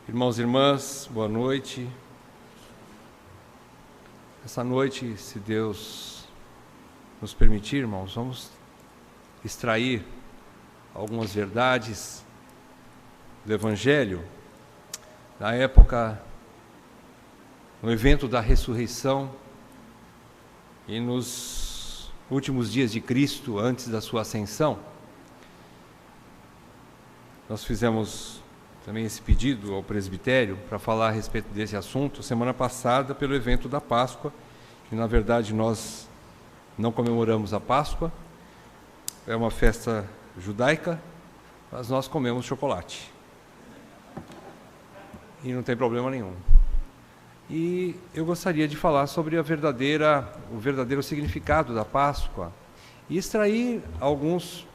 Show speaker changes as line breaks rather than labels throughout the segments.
Irmãos e irmãs, boa noite. Essa noite, se Deus nos permitir, irmãos, vamos extrair algumas verdades do Evangelho na época, no evento da ressurreição e nos últimos dias de Cristo, antes da sua ascensão. Nós fizemos também esse pedido ao presbitério para falar a respeito desse assunto semana passada pelo evento da Páscoa, que na verdade nós não comemoramos a Páscoa, é uma festa judaica, mas nós comemos chocolate. E não tem problema nenhum. E eu gostaria de falar sobre o verdadeiro significado da Páscoa e extrair alguns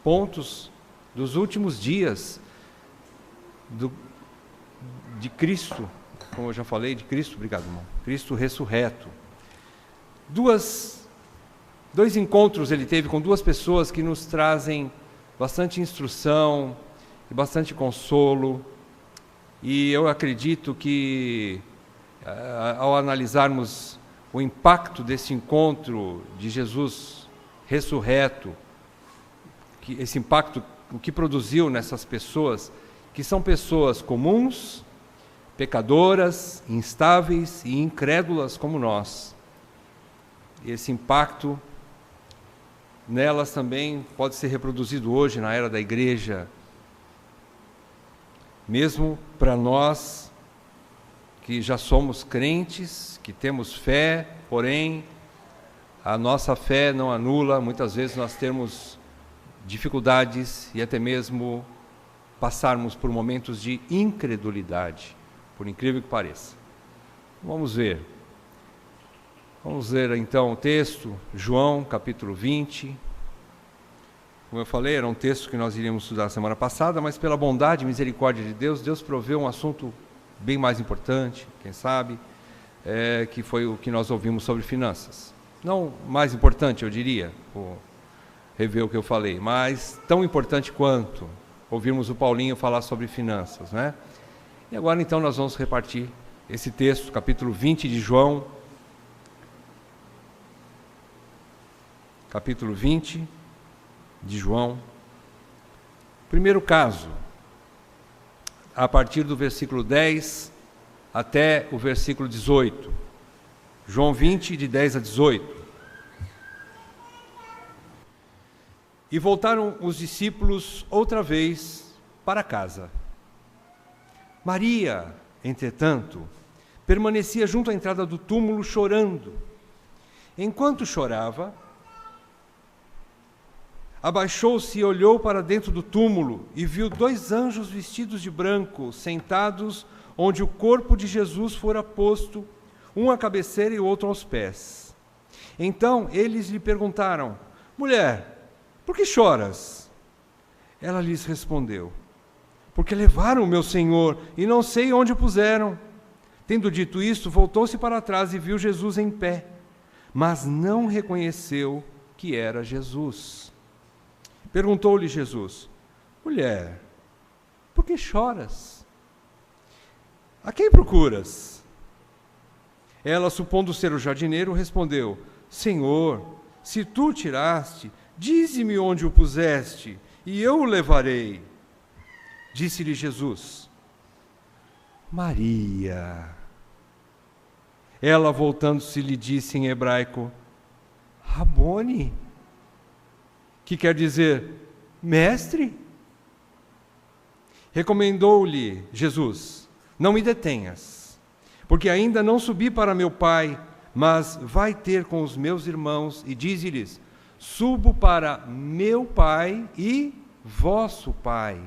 pontos dos últimos dias de Cristo, como eu já falei, de Cristo, obrigado, irmão, Cristo ressurreto. Dois encontros ele teve com duas pessoas que nos trazem bastante instrução e bastante consolo, e eu acredito que, ao analisarmos o impacto desse encontro de Jesus ressurreto, esse impacto, o que produziu nessas pessoas, que são pessoas comuns, pecadoras, instáveis e incrédulas como nós. Esse impacto nelas também pode ser reproduzido hoje na era da igreja, mesmo para nós que já somos crentes, que temos fé, porém a nossa fé não anula, muitas vezes nós temos dificuldades e até mesmo passarmos por momentos de incredulidade, por incrível que pareça. Vamos ver então o texto, João capítulo 20. Como eu falei, era um texto que nós iríamos estudar semana passada, mas pela bondade e misericórdia de Deus, Deus proveu um assunto bem mais importante, quem sabe, que foi o que nós ouvimos sobre finanças. Não mais importante, eu diria, vou rever o que eu falei, mas tão importante quanto ouvirmos o Paulinho falar sobre finanças, né? E agora então nós vamos repartir esse texto, capítulo 20 de João, capítulo 20 de João. Primeiro caso, a partir do versículo 10 até o versículo 18. João 20, de 10 a 18. E voltaram os discípulos outra vez para casa. Maria, entretanto, permanecia junto à entrada do túmulo chorando. Enquanto chorava, abaixou-se e olhou para dentro do túmulo e viu dois anjos vestidos de branco, sentados onde o corpo de Jesus fora posto, um à cabeceira e o outro aos pés. Então eles lhe perguntaram: mulher, por que choras? Ela lhes respondeu: porque levaram o meu Senhor e não sei onde o puseram. Tendo dito isto, voltou-se para trás e viu Jesus em pé, mas não reconheceu que era Jesus. Perguntou-lhe Jesus: mulher, por que choras? A quem procuras? Ela, supondo ser o jardineiro, respondeu: Senhor, se tu o tiraste, dize-me onde o puseste, e eu o levarei. Disse-lhe Jesus: Maria. Ela, voltando-se, lhe disse em hebraico: Rabone, que quer dizer mestre. Recomendou-lhe Jesus: não me detenhas, porque ainda não subi para meu Pai, mas vai ter com os meus irmãos e dize-lhes: subo para meu Pai e vosso Pai,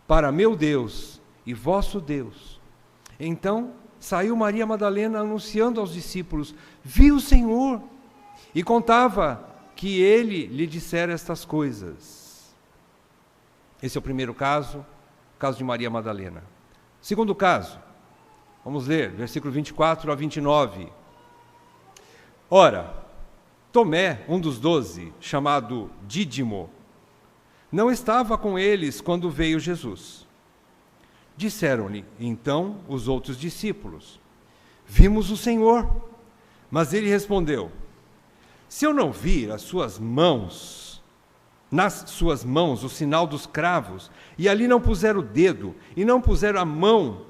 para meu Deus e vosso Deus. Então saiu Maria Madalena anunciando aos discípulos: vi o Senhor, e contava que ele lhe dissera estas coisas. Esse é o primeiro caso, o caso de Maria Madalena. Segundo caso, vamos ler, versículo 24 a 29. Ora, Tomé, um dos 12, chamado Dídimo, não estava com eles quando veio Jesus. Disseram-lhe então os outros discípulos: vimos o Senhor. Mas ele respondeu: se eu não vir nas suas mãos o sinal dos cravos, e ali não puser o dedo, e não puser a mão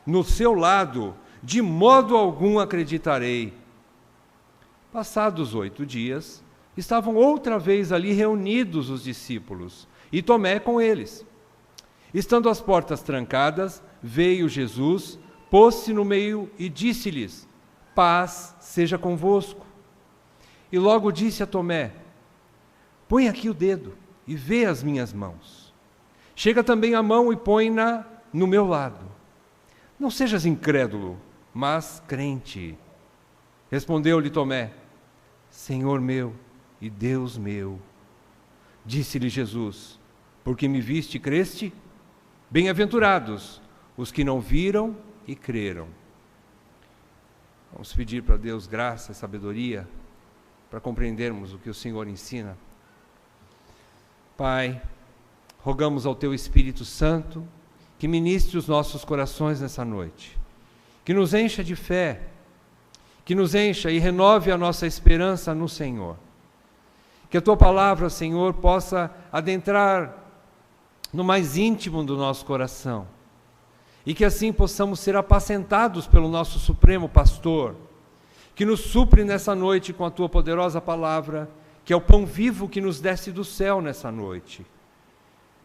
no seu lado, de modo algum acreditarei. Passados 8 dias, estavam outra vez ali reunidos os discípulos, e Tomé com eles. Estando as portas trancadas, veio Jesus, pôs-se no meio e disse-lhes: paz seja convosco. E logo disse a Tomé: põe aqui o dedo e vê as minhas mãos. Chega também a mão e põe-na no meu lado. Não sejas incrédulo, mas crente. Respondeu-lhe Tomé: Senhor meu e Deus meu. Disse-lhe Jesus: porque me viste e creste? Bem-aventurados os que não viram e creram. Vamos pedir para Deus graça e sabedoria para compreendermos o que o Senhor ensina. Pai, rogamos ao Teu Espírito Santo que ministre os nossos corações nessa noite, que nos encha de fé, que nos encha e renove a nossa esperança no Senhor. Que a Tua palavra, Senhor, possa adentrar no mais íntimo do nosso coração, e que assim possamos ser apacentados pelo nosso Supremo Pastor, que nos supre nessa noite com a Tua poderosa palavra, que é o pão vivo que nos desce do céu nessa noite.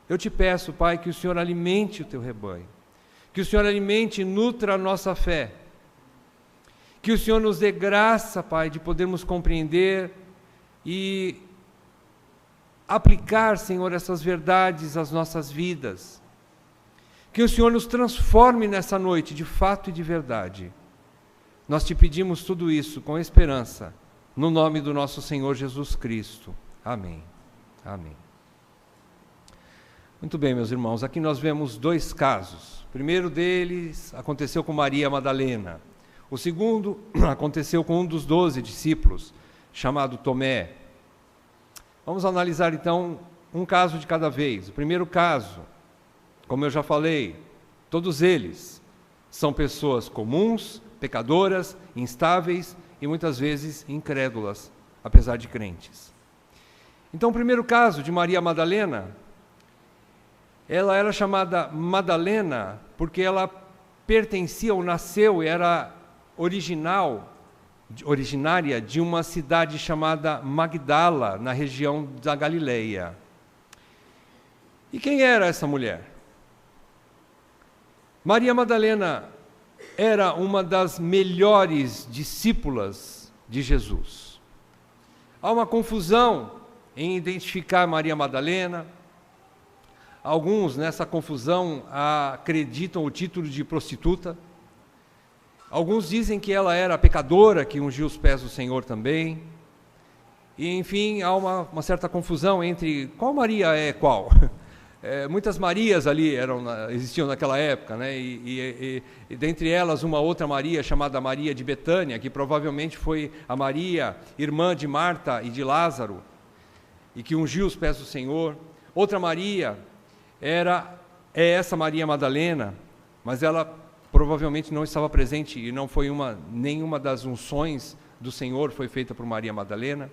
Eu te peço, Pai, que o Senhor alimente o Teu rebanho, que o Senhor alimente e nutra a nossa fé, que o Senhor nos dê graça, Pai, de podermos compreender e aplicar, Senhor, essas verdades às nossas vidas. Que o Senhor nos transforme nessa noite de fato e de verdade. Nós te pedimos tudo isso com esperança, no nome do nosso Senhor Jesus Cristo. Amém. Amém. Muito bem, meus irmãos, aqui nós vemos 2 casos. O primeiro deles aconteceu com Maria Madalena. O segundo aconteceu com um dos 12 discípulos, chamado Tomé. Vamos analisar então um caso de cada vez. O primeiro caso, como eu já falei, todos eles são pessoas comuns, pecadoras, instáveis e muitas vezes incrédulas, apesar de crentes. Então, o primeiro caso de Maria Madalena, ela era chamada Madalena porque ela pertencia ou nasceu e era originária de uma cidade chamada Magdala, na região da Galileia. E quem era essa mulher? Maria Madalena era uma das melhores discípulas de Jesus. Há uma confusão em identificar Maria Madalena. Alguns nessa confusão acreditam o título de prostituta. Alguns dizem que ela era pecadora, que ungiu os pés do Senhor também. E, enfim, há uma certa confusão entre qual Maria é qual. Muitas Marias ali existiam naquela época, né? E dentre elas uma outra Maria chamada Maria de Betânia, que provavelmente foi a Maria, irmã de Marta e de Lázaro, e que ungiu os pés do Senhor. Outra Maria é essa Maria Madalena, mas ela provavelmente não estava presente e não foi nenhuma das unções do Senhor foi feita por Maria Madalena.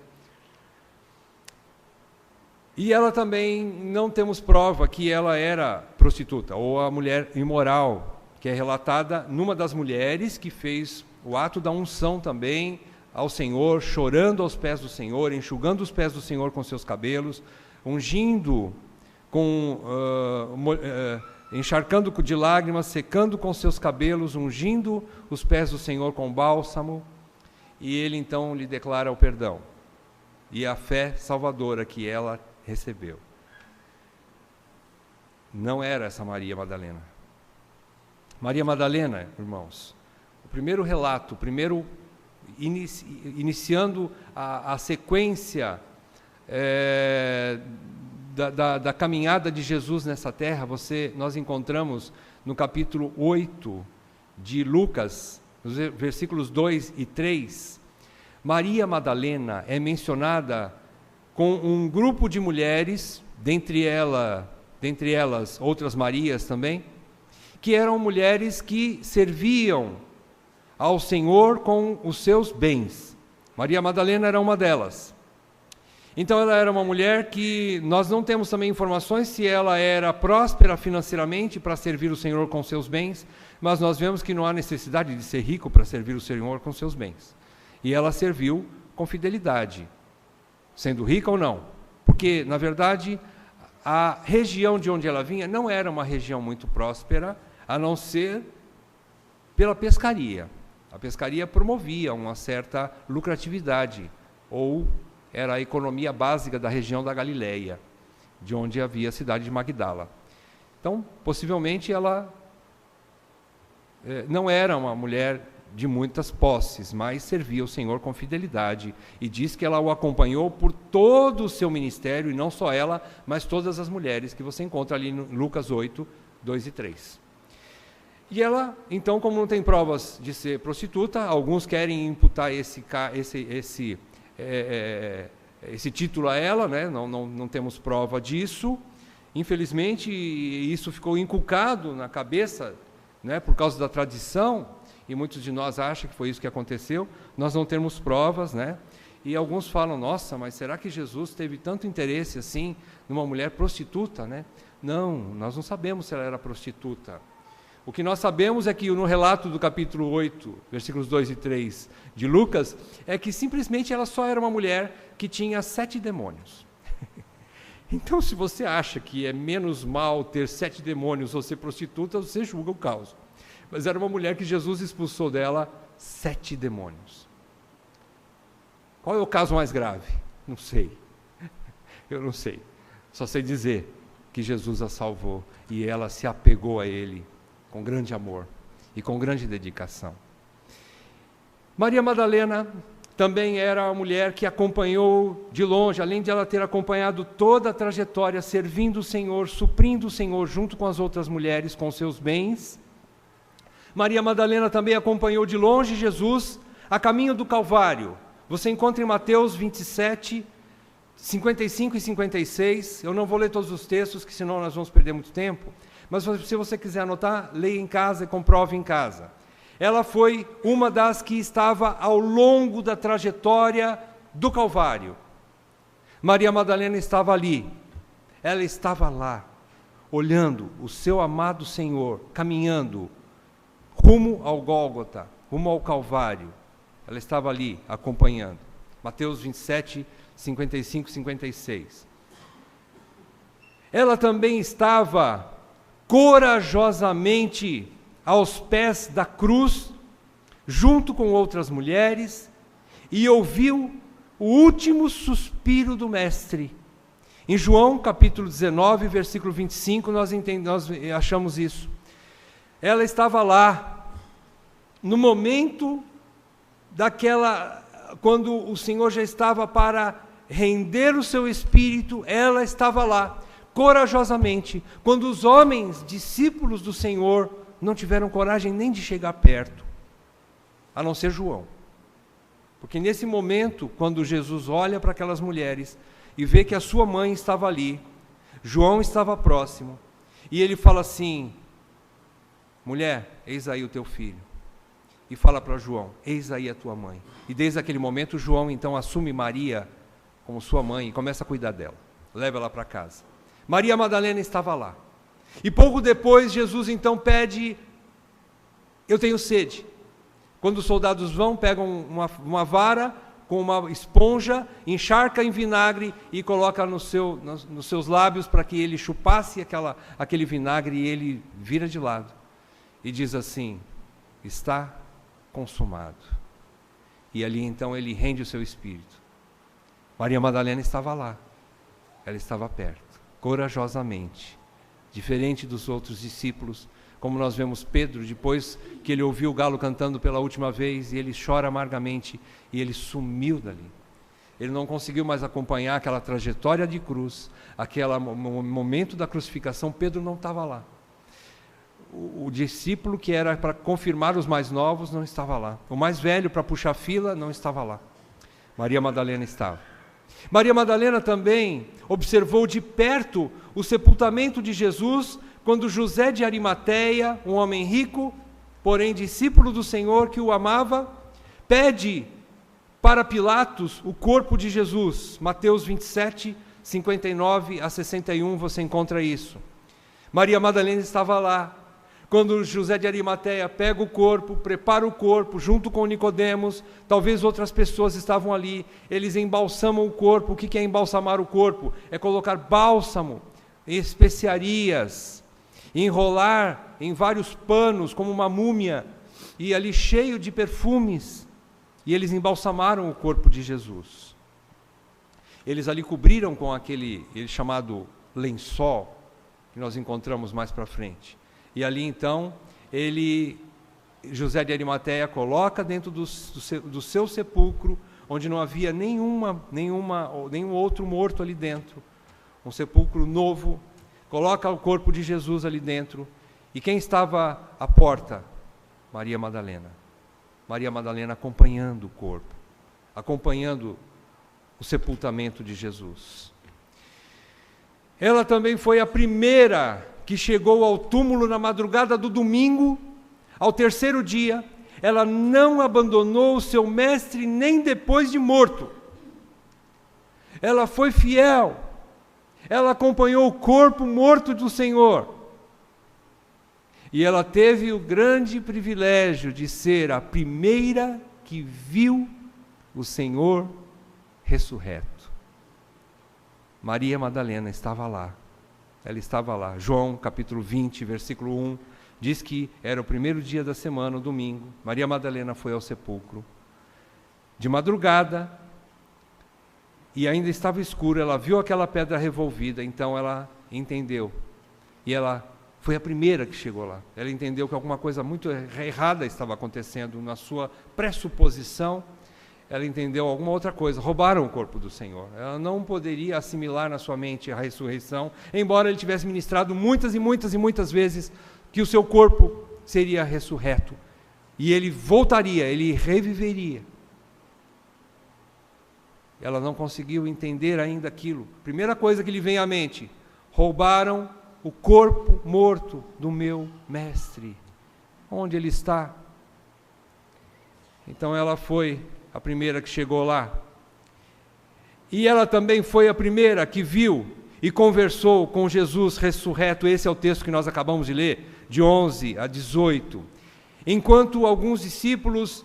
E ela também, não temos prova que ela era prostituta, ou a mulher imoral, que é relatada numa das mulheres que fez o ato da unção também ao Senhor, chorando aos pés do Senhor, enxugando os pés do Senhor com seus cabelos, ungindo, encharcando de lágrimas, secando com seus cabelos, ungindo os pés do Senhor com bálsamo, e ele então lhe declara o perdão e a fé salvadora que ela recebeu. Não era essa Maria Madalena. Maria Madalena, irmãos, o primeiro relato, iniciando a sequência da caminhada de Jesus nessa terra, nós encontramos no capítulo 8 de Lucas, nos versículos 2 e 3, Maria Madalena é mencionada com um grupo de mulheres, dentre elas outras Marias também, que eram mulheres que serviam ao Senhor com os seus bens. Maria Madalena era uma delas. Então ela era uma mulher que nós não temos também informações se ela era próspera financeiramente para servir o Senhor com seus bens, mas nós vemos que não há necessidade de ser rico para servir o Senhor com seus bens. E ela serviu com fidelidade, sendo rica ou não. Porque, na verdade, a região de onde ela vinha não era uma região muito próspera, a não ser pela pescaria. A pescaria promovia uma certa lucratividade, ou era a economia básica da região da Galileia, de onde havia a cidade de Magdala. Então, possivelmente, ela não era uma mulher de muitas posses, mas servia o Senhor com fidelidade. E diz que ela o acompanhou por todo o seu ministério, e não só ela, mas todas as mulheres que você encontra ali em Lucas 8, 2 e 3. E ela, então, como não tem provas de ser prostituta, alguns querem imputar esse título a ela, né? Não temos prova disso. Infelizmente, isso ficou inculcado na cabeça, né, por causa da tradição, e muitos de nós acham que foi isso que aconteceu. Nós não temos provas, né? E alguns falam, nossa, mas será que Jesus teve tanto interesse assim numa mulher prostituta, né? Não, nós não sabemos se ela era prostituta. O que nós sabemos é que no relato do capítulo 8, versículos 2 e 3 de Lucas, é que simplesmente ela só era uma mulher que tinha 7 demônios. Então, se você acha que é menos mal ter 7 demônios ou ser prostituta, você julga o caos. Mas era uma mulher que Jesus expulsou dela 7 demônios. Qual é o caso mais grave? Não sei. Eu não sei. Só sei dizer que Jesus a salvou e ela se apegou a Ele com grande amor e com grande dedicação. Maria Madalena também era a mulher que acompanhou de longe, além de ela ter acompanhado toda a trajetória, servindo o Senhor, suprindo o Senhor junto com as outras mulheres, com seus bens. Maria Madalena também acompanhou de longe Jesus a caminho do Calvário. Você encontra em Mateus 27, 55 e 56. Eu não vou ler todos os textos, que senão nós vamos perder muito tempo. Mas se você quiser anotar, leia em casa e comprove em casa. Ela foi uma das que estava ao longo da trajetória do Calvário. Maria Madalena estava ali. Ela estava lá, olhando o seu amado Senhor, caminhando rumo ao Gólgota, rumo ao Calvário. Ela estava ali, acompanhando. Mateus 27, 55 e 56. Ela também estava corajosamente aos pés da cruz, junto com outras mulheres, e ouviu o último suspiro do Mestre. Em João, capítulo 19, versículo 25, nós achamos isso. Ela estava lá, no momento quando o Senhor já estava para render o seu espírito, ela estava lá, corajosamente, quando os homens, discípulos do Senhor, não tiveram coragem nem de chegar perto, a não ser João. Porque nesse momento, quando Jesus olha para aquelas mulheres e vê que a sua mãe estava ali, João estava próximo, e ele fala assim: mulher, eis aí o teu filho. E fala para João: eis aí a tua mãe. E desde aquele momento, João então assume Maria como sua mãe e começa a cuidar dela, leva ela para casa. Maria Madalena estava lá. E pouco depois, Jesus então pede: eu tenho sede. Quando os soldados vão, pegam uma vara com uma esponja, encharca em vinagre e coloca nos seus lábios para que ele chupasse aquele vinagre, e ele vira de lado e diz assim: está consumado. E ali então ele rende o seu espírito. Maria Madalena estava lá, ela estava perto, corajosamente, diferente dos outros discípulos, como nós vemos Pedro, depois que ele ouviu o galo cantando pela última vez, e ele chora amargamente, e ele sumiu dali. Ele não conseguiu mais acompanhar aquela trajetória de cruz, aquele momento da crucificação. Pedro não estava lá. O discípulo que era para confirmar os mais novos não estava lá. O mais velho para puxar fila não estava lá. Maria Madalena estava. Maria Madalena também observou de perto o sepultamento de Jesus, quando José de Arimateia, um homem rico, porém discípulo do Senhor que o amava, pede para Pilatos o corpo de Jesus. Mateus 27, 59 a 61, você encontra isso. Maria Madalena estava lá. Quando José de Arimateia pega o corpo, prepara o corpo, junto com Nicodemos, talvez outras pessoas estavam ali, eles embalsamam o corpo. O que é embalsamar o corpo? É colocar bálsamo, especiarias, enrolar em vários panos, como uma múmia, e ali cheio de perfumes, e eles embalsamaram o corpo de Jesus. Eles ali cobriram com aquele chamado lençol, que nós encontramos mais para frente. E ali então, José de Arimateia coloca dentro do seu sepulcro, onde não havia nenhum outro morto ali dentro, um sepulcro novo, coloca o corpo de Jesus ali dentro. E quem estava à porta? Maria Madalena. Maria Madalena acompanhando o corpo, acompanhando o sepultamento de Jesus. Ela também foi a primeira que chegou ao túmulo na madrugada do domingo, ao terceiro dia. Ela não abandonou o seu mestre nem depois de morto. Ela foi fiel. Ela acompanhou o corpo morto do Senhor. E ela teve o grande privilégio de ser a primeira que viu o Senhor ressurreto. Maria Madalena estava lá. Ela estava lá. João, capítulo 20, versículo 1, diz que era o primeiro dia da semana, o domingo. Maria Madalena foi ao sepulcro. De madrugada, e ainda estava escuro, ela viu aquela pedra revolvida, então ela entendeu. E ela foi a primeira que chegou lá. Ela entendeu que alguma coisa muito errada estava acontecendo na sua pressuposição. Ela entendeu alguma outra coisa. Roubaram o corpo do Senhor. Ela não poderia assimilar na sua mente a ressurreição, embora ele tivesse ministrado muitas e muitas e muitas vezes que o seu corpo seria ressurreto. E ele voltaria, ele reviveria. Ela não conseguiu entender ainda aquilo. Primeira coisa que lhe vem à mente: roubaram o corpo morto do meu mestre. Onde ele está? Então ela foi a primeira que chegou lá. E ela também foi a primeira que viu e conversou com Jesus ressurreto. Esse é o texto que nós acabamos de ler, de 11 a 18. Enquanto alguns discípulos,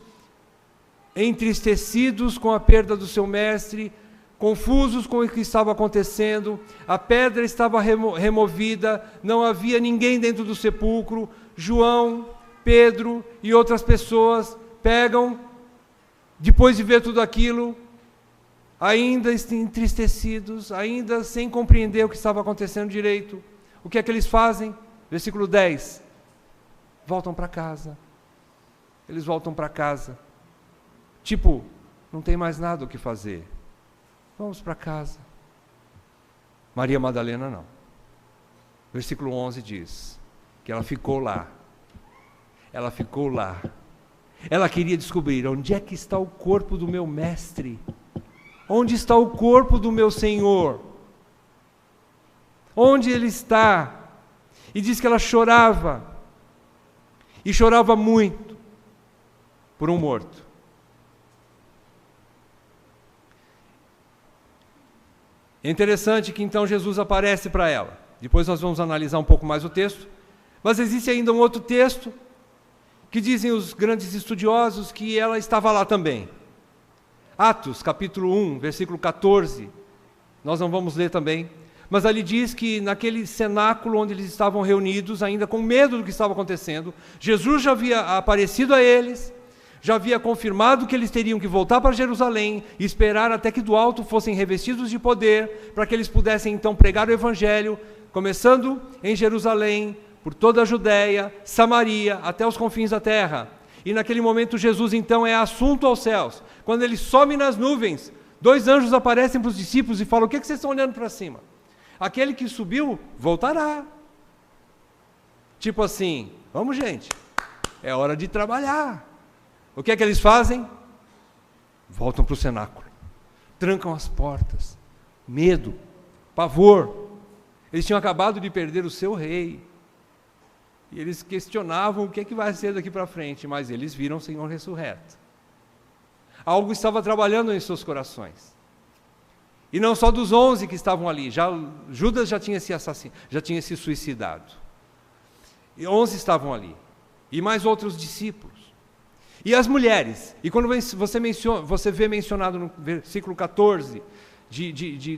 entristecidos com a perda do seu mestre, confusos com o que estava acontecendo, a pedra estava removida, não havia ninguém dentro do sepulcro. João, Pedro e outras pessoas pegam, depois de ver tudo aquilo, ainda entristecidos, ainda sem compreender o que estava acontecendo direito, o que é que eles fazem? Versículo 10, voltam para casa. Eles voltam para casa, tipo, não tem mais nada o que fazer, vamos para casa. Maria Madalena não. Versículo 11 diz que ela ficou lá. Ela ficou lá. Ela queria descobrir: onde é que está o corpo do meu mestre? Onde está o corpo do meu Senhor? Onde ele está? E diz que ela chorava, e chorava muito, por um morto. É interessante que então Jesus aparece para ela. Depois nós vamos analisar um pouco mais o texto. Mas existe ainda um outro texto, que dizem os grandes estudiosos que ela estava lá também. Atos, capítulo 1, versículo 14. Nós não vamos ler também. Mas ali diz que naquele cenáculo onde eles estavam reunidos, ainda com medo do que estava acontecendo, Jesus já havia aparecido a eles, já havia confirmado que eles teriam que voltar para Jerusalém e esperar até que do alto fossem revestidos de poder, para que eles pudessem então pregar o Evangelho, começando em Jerusalém, por toda a Judéia, Samaria, até os confins da terra. E naquele momento Jesus então é assunto aos céus. Quando ele some nas nuvens, 2 anjos aparecem para os discípulos e falam: o que vocês estão olhando para cima? Aquele que subiu, voltará. Tipo assim, vamos gente, é hora de trabalhar. O que é que eles fazem? Voltam para o cenáculo, trancam as portas, medo, pavor. Eles tinham acabado de perder o seu rei, E eles questionavam o que é que vai ser daqui para frente, mas eles viram o Senhor ressurreto. Algo estava trabalhando em seus corações. E não só dos 11 que estavam ali, Judas já tinha se suicidado. E 11 estavam ali. E mais outros discípulos. E as mulheres. E quando você vê mencionado no versículo 14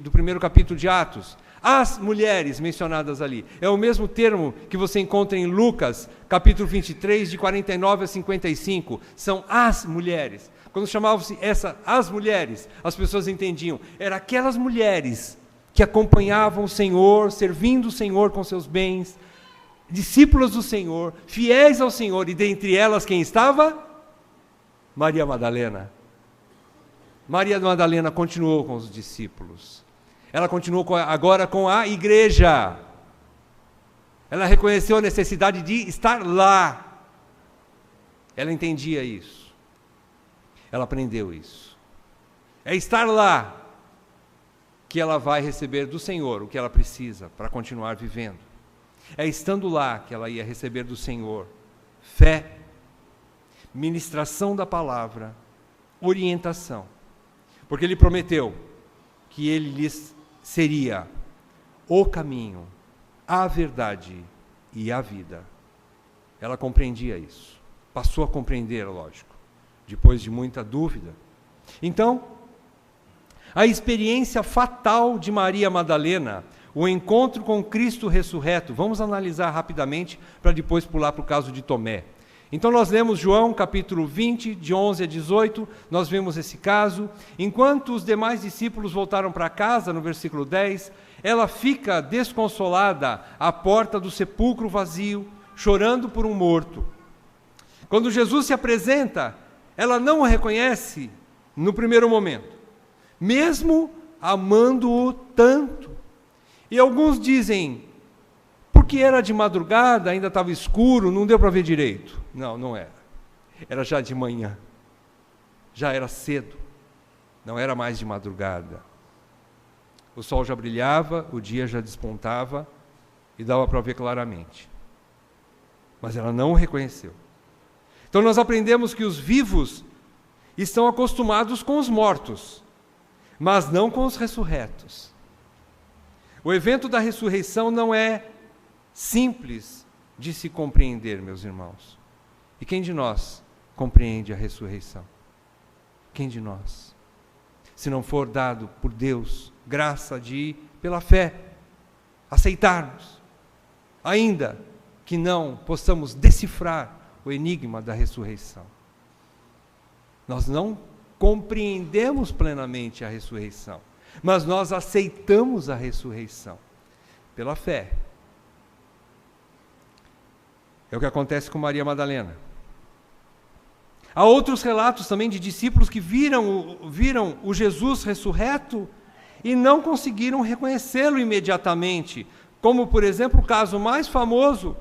do primeiro capítulo de Atos, as mulheres mencionadas ali, é o mesmo termo que você encontra em Lucas, capítulo 23, de 49 a 55, são as mulheres. Quando chamavam-se as mulheres, as pessoas entendiam, eram aquelas mulheres que acompanhavam o Senhor, servindo o Senhor com seus bens, discípulas do Senhor, fiéis ao Senhor, e dentre elas quem estava? Maria Madalena. Maria Madalena continuou com os discípulos. Ela continuou agora com a igreja. Ela reconheceu a necessidade de estar lá. Ela entendia isso. Ela aprendeu isso. É estar lá que ela vai receber do Senhor o que ela precisa para continuar vivendo. É estando lá que ela ia receber do Senhor fé, ministração da palavra, orientação. Porque Ele prometeu que Ele lhes seria o caminho, a verdade e a vida. Ela compreendia isso. Passou a compreender, lógico, depois de muita dúvida. Então, a experiência fatal de Maria Madalena, o encontro com Cristo ressurreto, vamos analisar rapidamente para depois pular para o caso de Tomé. Então nós lemos João capítulo 20, de 11 a 18, nós vemos esse caso. Enquanto os demais discípulos voltaram para casa, no versículo 10, ela fica desconsolada à porta do sepulcro vazio, chorando por um morto. Quando Jesus se apresenta, ela não o reconhece no primeiro momento, mesmo amando-o tanto. E alguns dizem, porque era de madrugada, ainda estava escuro, não deu para ver direito. Não, não era. Era já de manhã. Já era cedo. Não era mais de madrugada. O sol já brilhava, o dia já despontava e dava para ver claramente. Mas ela não o reconheceu. Então nós aprendemos que os vivos estão acostumados com os mortos, mas não com os ressurretos. O evento da ressurreição não é simples de se compreender, meus irmãos. E quem de nós compreende a ressurreição? Quem de nós? Se não for dado por Deus graça de, pela fé, aceitarmos, ainda que não possamos decifrar o enigma da ressurreição. Nós não compreendemos plenamente a ressurreição, mas nós aceitamos a ressurreição pela fé. É o que acontece com Maria Madalena. Há outros relatos também de discípulos que viram o Jesus ressurreto e não conseguiram reconhecê-lo imediatamente. Como, por exemplo, o caso mais famoso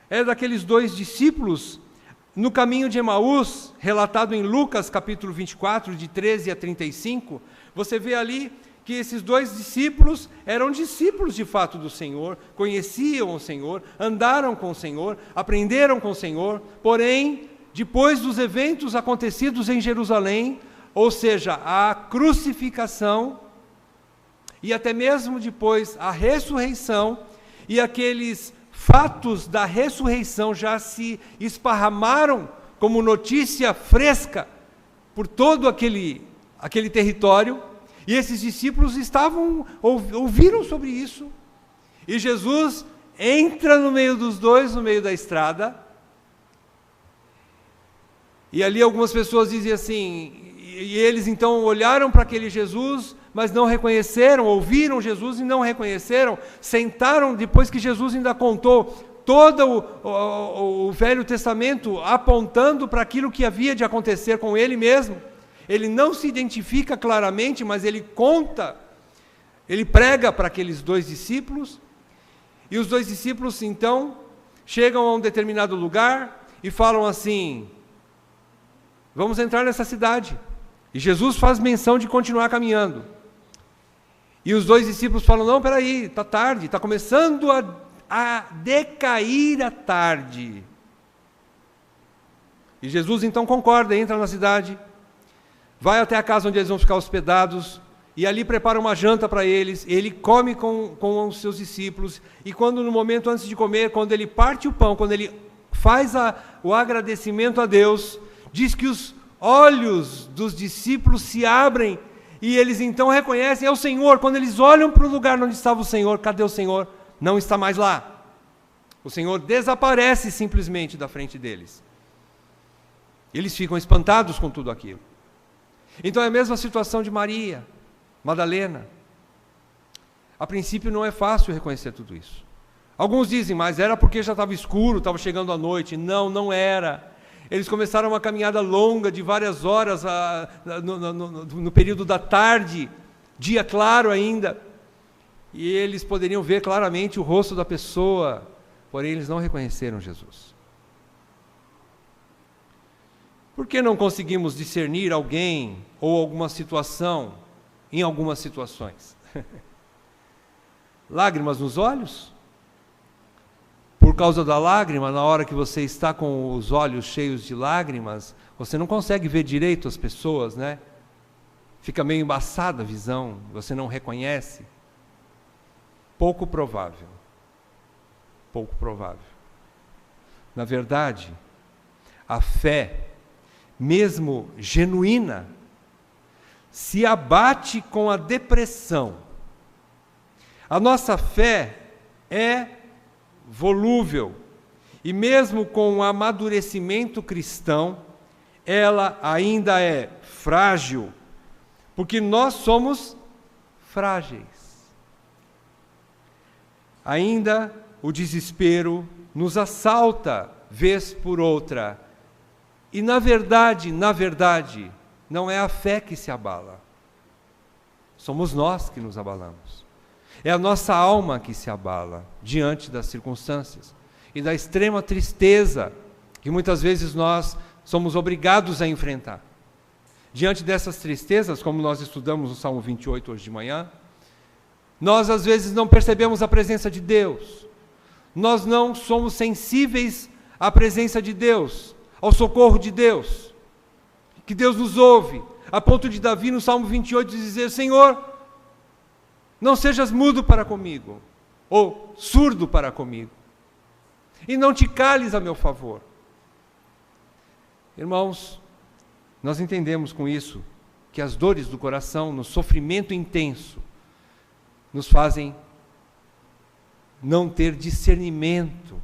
é daqueles 2 discípulos no caminho de Emaús, relatado em Lucas capítulo 24, de 13 a 35. Você vê ali que esses 2 discípulos eram discípulos de fato do Senhor, conheciam o Senhor, andaram com o Senhor, aprenderam com o Senhor, porém, depois dos eventos acontecidos em Jerusalém, ou seja, a crucificação, e até mesmo depois a ressurreição, e aqueles fatos da ressurreição já se esparramaram como notícia fresca por todo aquele território, e esses discípulos ouviram sobre isso, e Jesus entra no meio dos 2, no meio da estrada, e ali algumas pessoas dizem assim, e eles então olharam para aquele Jesus, mas não reconheceram, ouviram Jesus e não reconheceram, sentaram, depois que Jesus ainda contou todo o Velho Testamento, apontando para aquilo que havia de acontecer com ele mesmo. Ele não se identifica claramente, mas ele conta, ele prega para aqueles 2 discípulos, e os 2 discípulos então chegam a um determinado lugar e falam assim, vamos entrar nessa cidade. E Jesus faz menção de continuar caminhando. E os 2 discípulos falam, não, peraí, está tarde, está começando a decair a tarde. E Jesus então concorda, entra na cidade, vai até a casa onde eles vão ficar hospedados, e ali prepara uma janta para eles, ele come com os seus discípulos, e quando no momento antes de comer, quando ele parte o pão, quando ele faz o agradecimento a Deus, diz que os olhos dos discípulos se abrem, e eles então reconhecem, é o Senhor. Quando eles olham para o lugar onde estava o Senhor, cadê o Senhor? Não está mais lá. O Senhor desaparece simplesmente da frente deles. Eles ficam espantados com tudo aquilo. Então é a mesma situação de Maria Madalena. A princípio não é fácil reconhecer tudo isso. Alguns dizem, mas era porque já estava escuro, estava chegando a noite. Não, não era. Eles começaram uma caminhada longa de várias horas, no período da tarde, dia claro ainda. E eles poderiam ver claramente o rosto da pessoa, porém eles não reconheceram Jesus. Por que não conseguimos discernir alguém ou alguma situação em algumas situações? Lágrimas nos olhos? Por causa da lágrima, na hora que você está com os olhos cheios de lágrimas, você não consegue ver direito as pessoas, né? Fica meio embaçada a visão, você não reconhece. Pouco provável. Pouco provável. Na verdade, a fé, mesmo genuína, se abate com a depressão. A nossa fé é volúvel, e mesmo com o amadurecimento cristão, ela ainda é frágil, porque nós somos frágeis. Ainda o desespero nos assalta vez por outra, e na verdade, não é a fé que se abala, somos nós que nos abalamos. É a nossa alma que se abala diante das circunstâncias e da extrema tristeza que muitas vezes nós somos obrigados a enfrentar. Diante dessas tristezas, como nós estudamos no Salmo 28 hoje de manhã, nós às vezes não percebemos a presença de Deus, nós não somos sensíveis à presença de Deus, ao socorro de Deus, que Deus nos ouve, a ponto de Davi no Salmo 28 dizer, Senhor, não sejas mudo para comigo, ou surdo para comigo, e não te cales a meu favor. Irmãos, nós entendemos com isso que as dores do coração, no sofrimento intenso, nos fazem não ter discernimento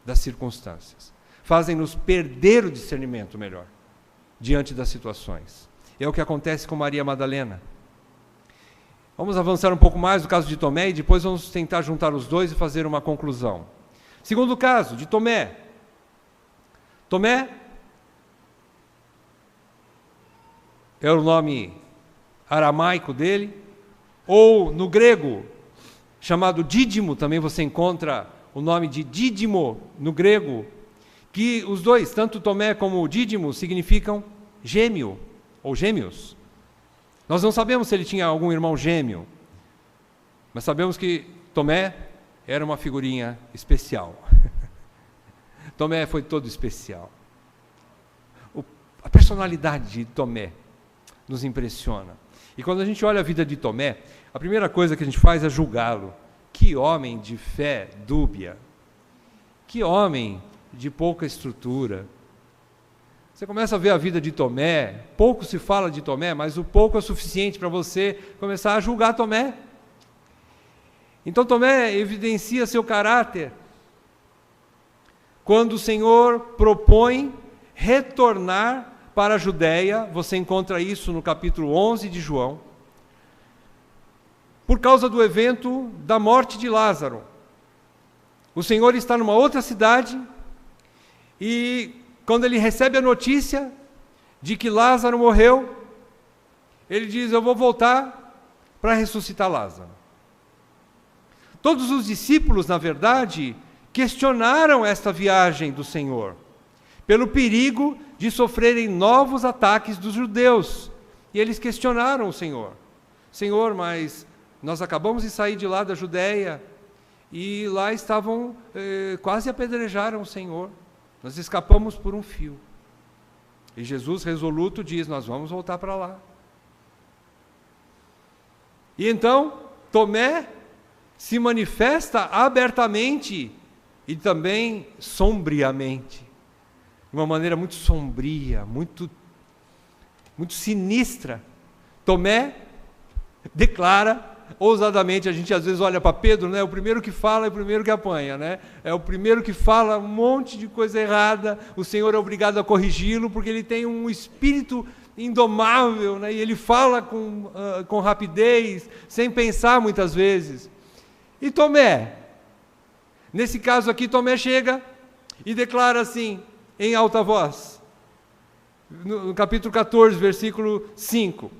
das circunstâncias, fazem-nos perder o discernimento melhor, diante das situações. É o que acontece com Maria Madalena. Vamos avançar um pouco mais no caso de Tomé e depois vamos tentar juntar os dois e fazer uma conclusão. Segundo caso, de Tomé. Tomé é o nome aramaico dele, ou no grego, chamado Dídimo, também você encontra o nome de Dídimo no grego, que os dois, tanto Tomé como Dídimo, significam gêmeo, ou gêmeos. Nós não sabemos se ele tinha algum irmão gêmeo, mas sabemos que Tomé era uma figurinha especial. Tomé foi todo especial. A personalidade de Tomé nos impressiona. E quando a gente olha a vida de Tomé, a primeira coisa que a gente faz é julgá-lo. Que homem de fé dúbia. Que homem de pouca estrutura. Você começa a ver a vida de Tomé, pouco se fala de Tomé, mas o pouco é suficiente para você começar a julgar Tomé. Então Tomé evidencia seu caráter quando o Senhor propõe retornar para a Judéia. Você encontra isso no capítulo 11 de João, por causa do evento da morte de Lázaro. O Senhor está numa outra cidade e quando ele recebe a notícia de que Lázaro morreu, ele diz, eu vou voltar para ressuscitar Lázaro. Todos os discípulos, na verdade, questionaram esta viagem do Senhor, pelo perigo de sofrerem novos ataques dos judeus. E eles questionaram o Senhor. Senhor, mas nós acabamos de sair de lá da Judéia, e lá estavam, quase apedrejaram o Senhor. Nós escapamos por um fio. E Jesus, resoluto, diz: nós vamos voltar para lá. E então, Tomé se manifesta abertamente e também sombriamente, de uma maneira muito sombria, muito sinistra. Tomé declara ousadamente, a gente às vezes olha para Pedro, né? O primeiro que fala é o primeiro que apanha, né? É o primeiro que fala um monte de coisa errada, o Senhor é obrigado a corrigi-lo, porque ele tem um espírito indomável, né? E ele fala com rapidez, sem pensar muitas vezes. E Tomé, nesse caso aqui, Tomé chega e declara assim, em alta voz, no capítulo 14, versículo 5,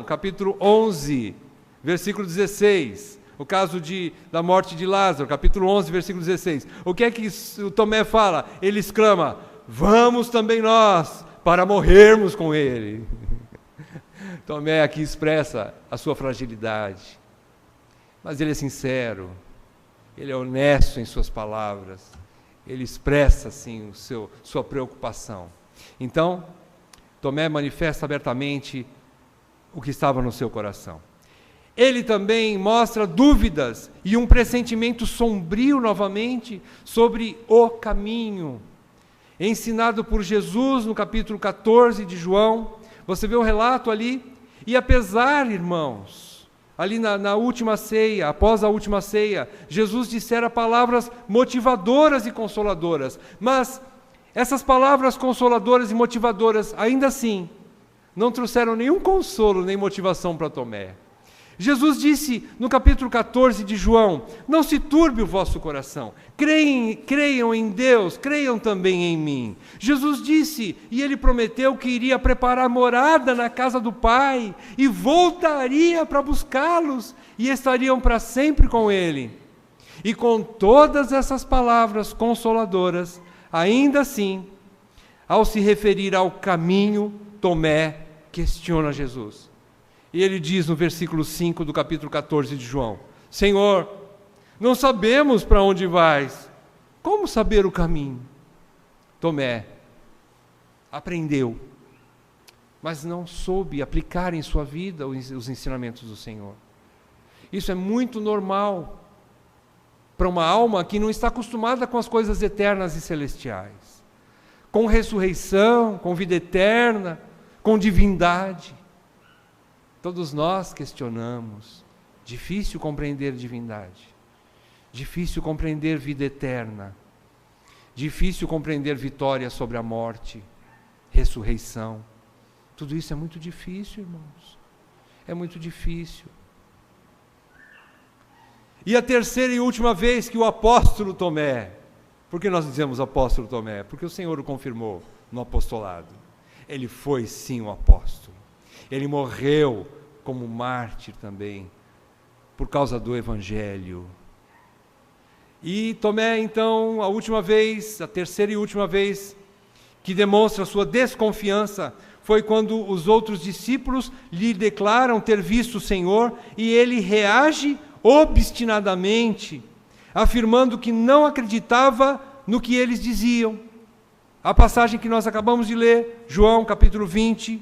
capítulo 11, versículo 16, o caso da morte de Lázaro, capítulo 11, versículo 16. O que é que o Tomé fala? Ele exclama: vamos também nós, para morrermos com ele. Tomé aqui expressa a sua fragilidade, mas ele é sincero, ele é honesto em suas palavras, ele expressa assim sua preocupação. Então, Tomé manifesta abertamente o que estava no seu coração. Ele também mostra dúvidas e um pressentimento sombrio novamente sobre o caminho. Ensinado por Jesus no capítulo 14 de João, você vê o relato ali, e apesar, irmãos, ali na última ceia, após a última ceia, Jesus dissera palavras motivadoras e consoladoras, mas essas palavras consoladoras e motivadoras, ainda assim, não trouxeram nenhum consolo nem motivação para Tomé. Jesus disse no capítulo 14 de João: não se turbe o vosso coração, creiam em Deus, creiam também em mim. Jesus disse, e ele prometeu que iria preparar morada na casa do Pai, e voltaria para buscá-los, e estariam para sempre com ele. E com todas essas palavras consoladoras, ainda assim, ao se referir ao caminho, Tomé questiona Jesus. E ele diz no versículo 5 do capítulo 14 de João: Senhor, não sabemos para onde vais, como saber o caminho? Tomé aprendeu, mas não soube aplicar em sua vida os ensinamentos do Senhor. Isso é muito normal para uma alma que não está acostumada com as coisas eternas e celestiais, com ressurreição, com vida eterna, com divindade. Todos nós questionamos. Difícil compreender divindade, difícil compreender vida eterna, difícil compreender vitória sobre a morte, ressurreição. Tudo isso é muito difícil, irmãos. É muito difícil. E a terceira e última vez que o apóstolo Tomé, por que nós dizemos apóstolo Tomé? Porque o Senhor o confirmou no apostolado. Ele foi sim um apóstolo. Ele morreu como mártir também, por causa do Evangelho. E Tomé, então, a terceira e última vez, que demonstra sua desconfiança, foi quando os outros discípulos lhe declaram ter visto o Senhor, e ele reage obstinadamente, afirmando que não acreditava no que eles diziam. A passagem que nós acabamos de ler, João capítulo 20,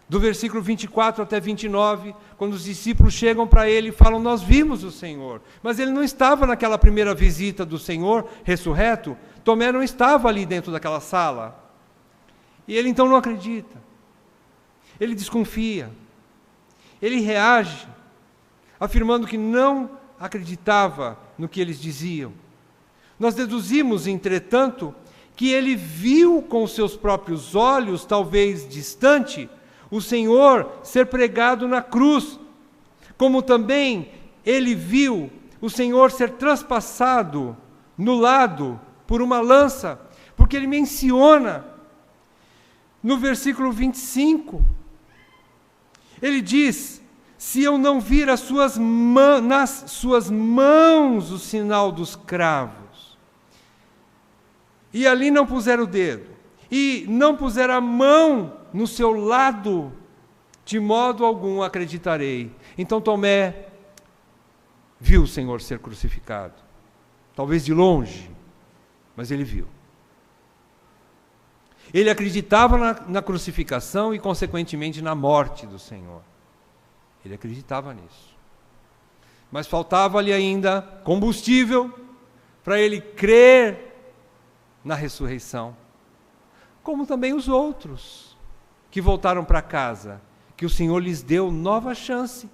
do versículo 24 até 29, quando os discípulos chegam para ele e falam: nós vimos o Senhor. Mas ele não estava naquela primeira visita do Senhor ressurreto. Tomé não estava ali dentro daquela sala. E ele então não acredita. Ele desconfia. Ele reage, afirmando que não acreditava no que eles diziam. Nós deduzimos, entretanto, que ele viu com seus próprios olhos, talvez distante, o Senhor ser pregado na cruz, como também ele viu o Senhor ser traspassado no lado por uma lança, porque ele menciona no versículo 25, ele diz: se eu não vir nas suas mãos o sinal dos cravos, e ali não puser o dedo, e não puser a mão no seu lado, de modo algum acreditarei. Então Tomé viu o Senhor ser crucificado. Talvez de longe, mas ele viu. Ele acreditava na crucificação e, consequentemente, na morte do Senhor. Ele acreditava nisso. Mas faltava-lhe ainda combustível para ele crer na ressurreição. Como também os outros que voltaram para casa, que o Senhor lhes deu nova chance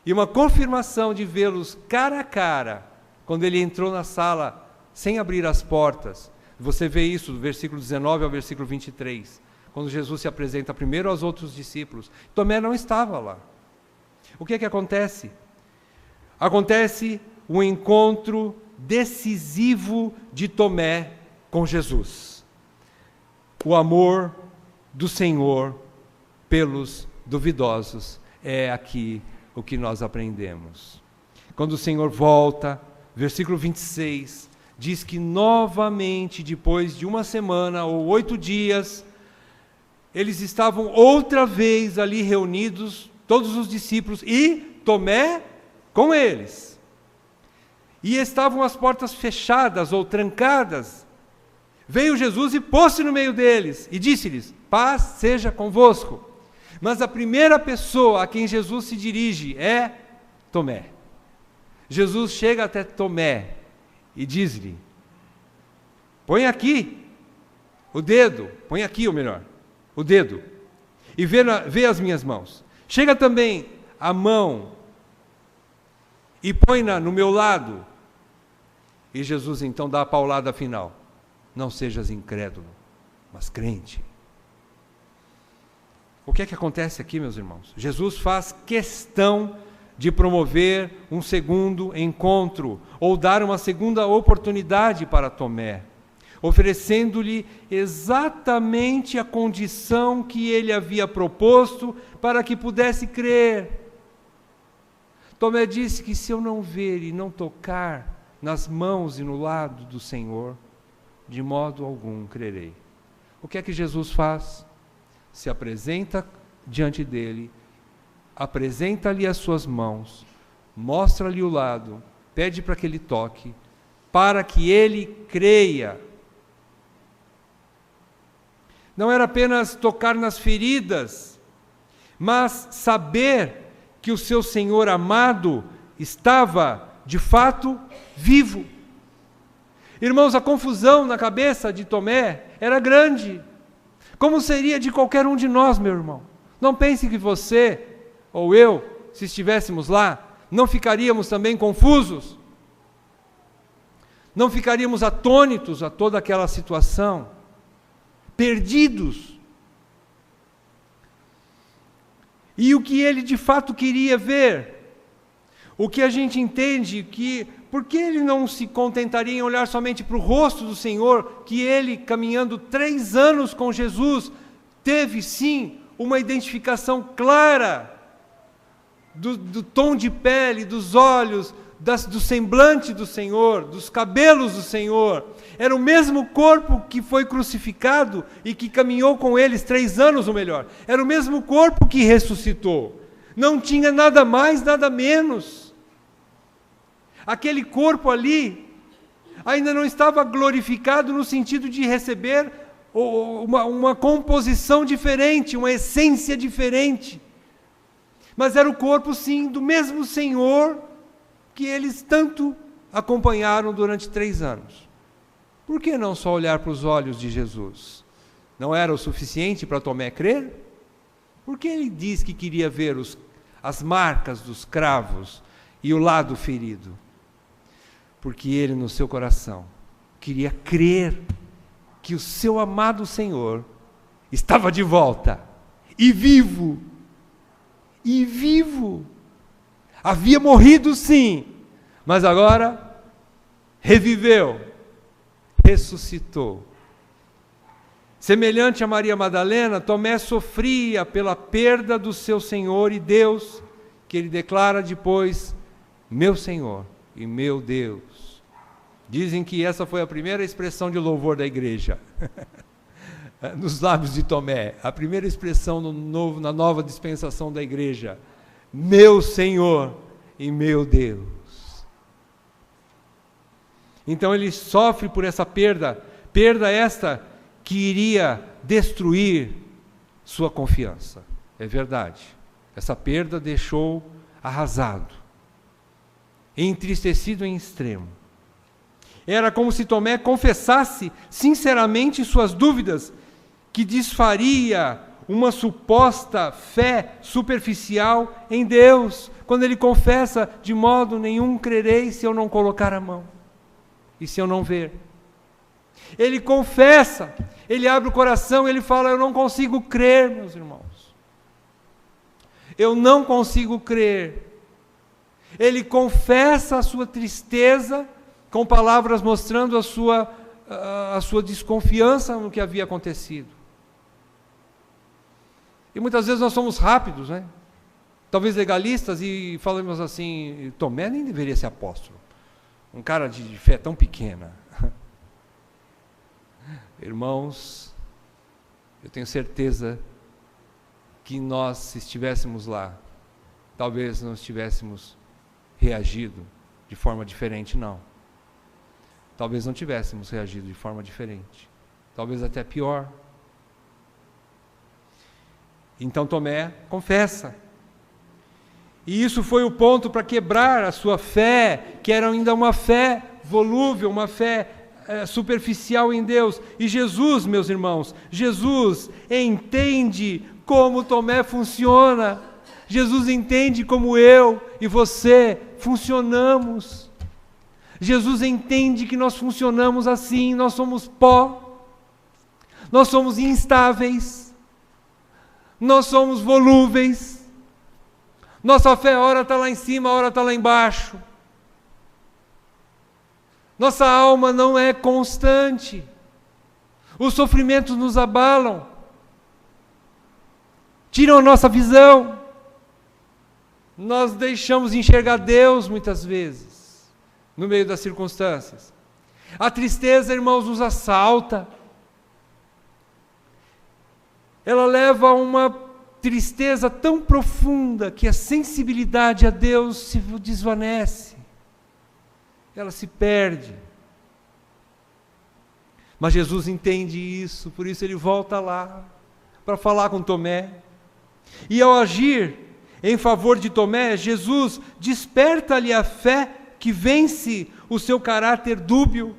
e uma confirmação de vê-los cara a cara, quando ele entrou na sala sem abrir as portas. Você vê isso do versículo 19 ao versículo 23, quando Jesus se apresenta primeiro aos outros discípulos. Tomé não estava lá. O que é que acontece? Acontece um encontro decisivo de Tomé com Jesus. O amor do Senhor pelos duvidosos é aqui o que nós aprendemos. Quando o Senhor volta, versículo 26, diz que novamente, depois de uma semana ou 8 dias, eles estavam outra vez ali reunidos, todos os discípulos, e Tomé com eles. E estavam as portas fechadas ou trancadas. Veio Jesus e pôs-se no meio deles, e disse-lhes: paz seja convosco. Mas a primeira pessoa a quem Jesus se dirige é Tomé. Jesus chega até Tomé e diz-lhe: põe aqui o dedo, põe aqui, ou melhor, o dedo, e vê as minhas mãos. Chega também a mão e põe-na no meu lado. E Jesus então dá a paulada final: não sejas incrédulo, mas crente. O que é que acontece aqui, meus irmãos? Jesus faz questão de promover um segundo encontro, ou dar uma segunda oportunidade para Tomé, oferecendo-lhe exatamente a condição que ele havia proposto para que pudesse crer. Tomé disse que se eu não ver e não tocar nas mãos e no lado do Senhor, de modo algum crerei. O que é que Jesus faz? Se apresenta diante dele, apresenta-lhe as suas mãos, mostra-lhe o lado, pede para que ele toque, para que ele creia. Não era apenas tocar nas feridas, mas saber que o seu Senhor amado estava, de fato, vivo. Irmãos, a confusão na cabeça de Tomé era grande, como seria de qualquer um de nós, meu irmão. Não pense que você ou eu, se estivéssemos lá, não ficaríamos também confusos, não ficaríamos atônitos a toda aquela situação, perdidos. E o que ele de fato queria ver, o que a gente entende que, por que ele não se contentaria em olhar somente para o rosto do Senhor, que ele, caminhando 3 anos com Jesus, teve sim uma identificação clara do tom de pele, dos olhos, do semblante do Senhor, dos cabelos do Senhor. Era o mesmo corpo que foi crucificado e que caminhou com eles 3 anos, ou melhor. Era o mesmo corpo que ressuscitou. Não tinha nada mais, nada menos. Aquele corpo ali ainda não estava glorificado no sentido de receber uma composição diferente, uma essência diferente. Mas era o corpo, sim, do mesmo Senhor que eles tanto acompanharam durante 3 anos. Por que não só olhar para os olhos de Jesus? Não era o suficiente para Tomé crer? Por que ele diz que queria ver as marcas dos cravos e o lado ferido? Porque ele, no seu coração, queria crer que o seu amado Senhor estava de volta, e vivo. E vivo. Havia morrido sim, mas agora reviveu, ressuscitou. Semelhante a Maria Madalena, Tomé sofria pela perda do seu Senhor e Deus, que ele declara depois: meu Senhor e meu Deus. Dizem que essa foi a primeira expressão de louvor da igreja. Nos lábios de Tomé, a primeira expressão na nova dispensação da igreja: meu Senhor e meu Deus. Então ele sofre por essa perda esta que iria destruir sua confiança. É verdade, essa perda deixou arrasado, entristecido em extremo. Era como se Tomé confessasse sinceramente suas dúvidas, que desfaria uma suposta fé superficial em Deus, quando ele confessa: de modo nenhum crerei se eu não colocar a mão e se eu não ver. Ele confessa, ele abre o coração, ele fala: eu não consigo crer, meus irmãos. Eu não consigo crer. Ele confessa a sua tristeza, com palavras mostrando a sua desconfiança no que havia acontecido. E muitas vezes nós somos rápidos, né? Talvez legalistas, e falamos assim: Tomé nem deveria ser apóstolo. Um cara de fé tão pequena. Irmãos, eu tenho certeza que nós, se estivéssemos lá, talvez não estivéssemos reagido de forma diferente, não. Talvez não tivéssemos reagido de forma diferente. Talvez até pior. Então Tomé confessa. E isso foi o ponto para quebrar a sua fé, que era ainda uma fé volúvel, uma fé superficial em Deus. E Jesus, meus irmãos, Jesus entende como Tomé funciona. Jesus entende como eu e você funcionamos. Jesus entende que nós funcionamos assim, nós somos pó, nós somos instáveis, nós somos volúveis, nossa fé ora está lá em cima, ora está lá embaixo. Nossa alma não é constante. Os sofrimentos nos abalam, tiram a nossa visão. Nós deixamos de enxergar Deus muitas vezes, no meio das circunstâncias. A tristeza, irmãos, nos assalta. Ela leva a uma tristeza tão profunda que a sensibilidade a Deus se desvanece. Ela se perde. Mas Jesus entende isso, por isso ele volta lá para falar com Tomé. E ao agir em favor de Tomé, Jesus desperta-lhe a fé que vence o seu caráter dúbio,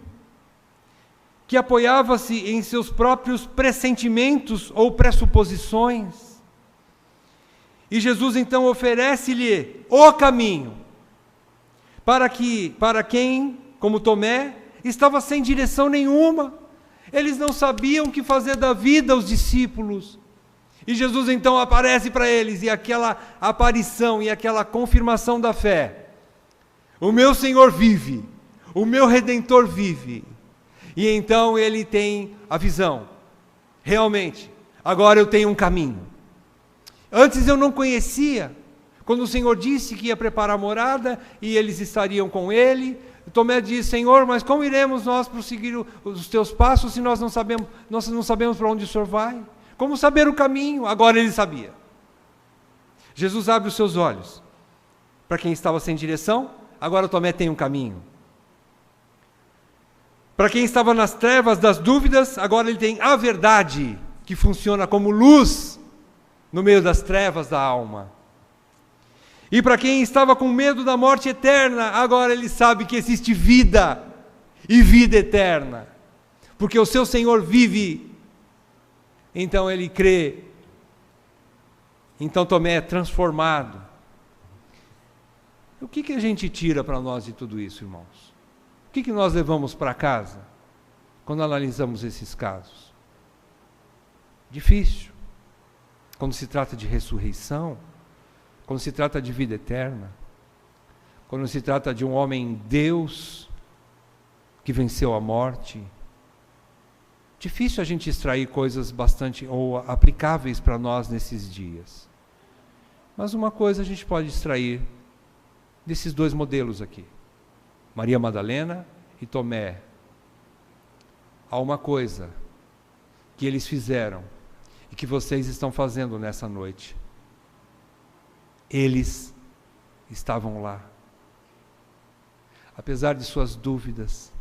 que apoiava-se em seus próprios pressentimentos ou pressuposições. E Jesus então oferece-lhe o caminho, para quem, como Tomé, estava sem direção nenhuma. Eles não sabiam o que fazer da vida, os discípulos. E Jesus então aparece para eles, e aquela aparição e aquela confirmação da fé: o meu Senhor vive, o meu Redentor vive. E então ele tem a visão: realmente, agora eu tenho um caminho. Antes eu não conhecia. Quando o Senhor disse que ia preparar a morada e eles estariam com ele, Tomé disse: Senhor, mas como iremos nós prosseguir os teus passos se nós não sabemos para onde o Senhor vai? Como saber o caminho? Agora ele sabia. Jesus abre os seus olhos. Para quem estava sem direção, agora Tomé tem um caminho. Para quem estava nas trevas das dúvidas, agora ele tem a verdade, que funciona como luz no meio das trevas da alma. E para quem estava com medo da morte eterna, agora ele sabe que existe vida e vida eterna, porque o seu Senhor vive. Então ele crê. Então Tomé é transformado. O que a gente tira para nós de tudo isso, irmãos? O que nós levamos para casa quando analisamos esses casos? Difícil. Quando se trata de ressurreição, quando se trata de vida eterna, quando se trata de um homem Deus que venceu a morte, difícil a gente extrair coisas bastante ou aplicáveis para nós nesses dias. Mas uma coisa a gente pode extrair desses dois modelos aqui, Maria Madalena e Tomé. Há uma coisa que eles fizeram e que vocês estão fazendo nessa noite. Eles estavam lá. Apesar de suas dúvidas,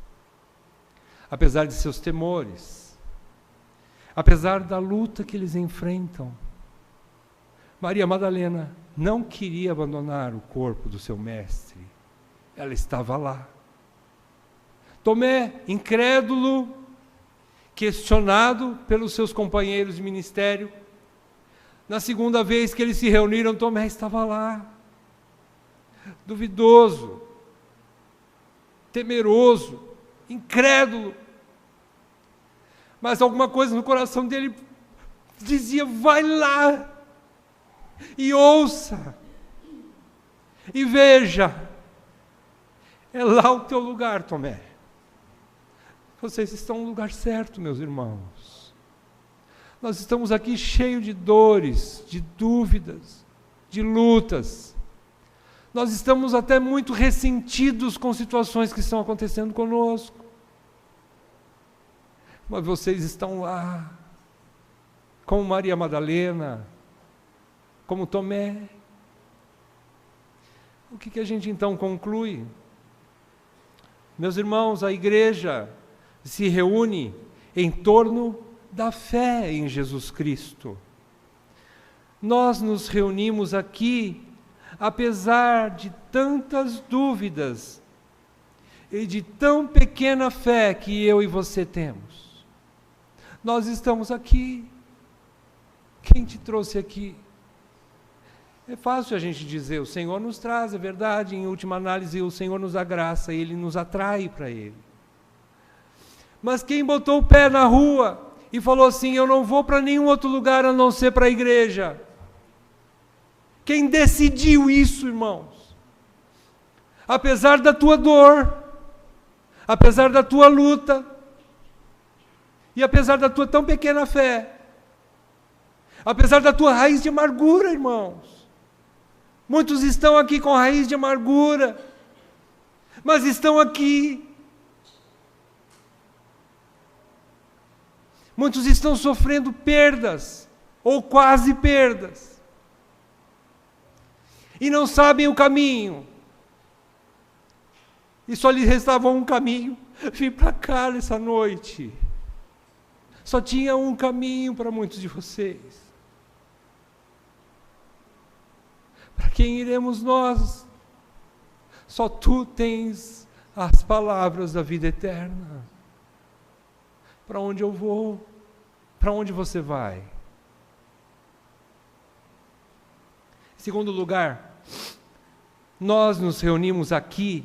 apesar de seus temores, apesar da luta que eles enfrentam. Maria Madalena não queria abandonar o corpo do seu mestre. Ela estava lá. Tomé, incrédulo, questionado pelos seus companheiros de ministério. Na segunda vez que eles se reuniram, Tomé estava lá, duvidoso, temeroso, incrédulo. Mas alguma coisa no coração dele dizia: vai lá e ouça e veja. É lá o teu lugar, Tomé. Vocês estão no lugar certo, meus irmãos. Nós estamos aqui cheios de dores, de dúvidas, de lutas. Nós estamos até muito ressentidos com situações que estão acontecendo conosco. Mas vocês estão lá, como Maria Madalena, como Tomé. O que a gente então conclui? Meus irmãos, a igreja se reúne em torno da fé em Jesus Cristo. Nós nos reunimos aqui, apesar de tantas dúvidas e de tão pequena fé que eu e você temos. Nós estamos aqui. Quem te trouxe aqui? É fácil a gente dizer: o Senhor nos traz, é verdade, em última análise o Senhor nos dá graça, Ele nos atrai para Ele. Mas quem botou o pé na rua e falou assim: eu não vou para nenhum outro lugar a não ser para a igreja? Quem decidiu isso, irmãos? Apesar da tua dor, apesar da tua luta, e apesar da tua tão pequena fé, apesar da tua raiz de amargura, irmãos. Muitos estão aqui com raiz de amargura, mas estão aqui. Muitos estão sofrendo perdas, ou quase perdas, e não sabem o caminho. E só lhes restava um caminho: vim para cá nessa noite. Só tinha um caminho para muitos de vocês. Para quem iremos nós? Só tu tens as palavras da vida eterna. Para onde eu vou? Para onde você vai? Em segundo lugar, nós nos reunimos aqui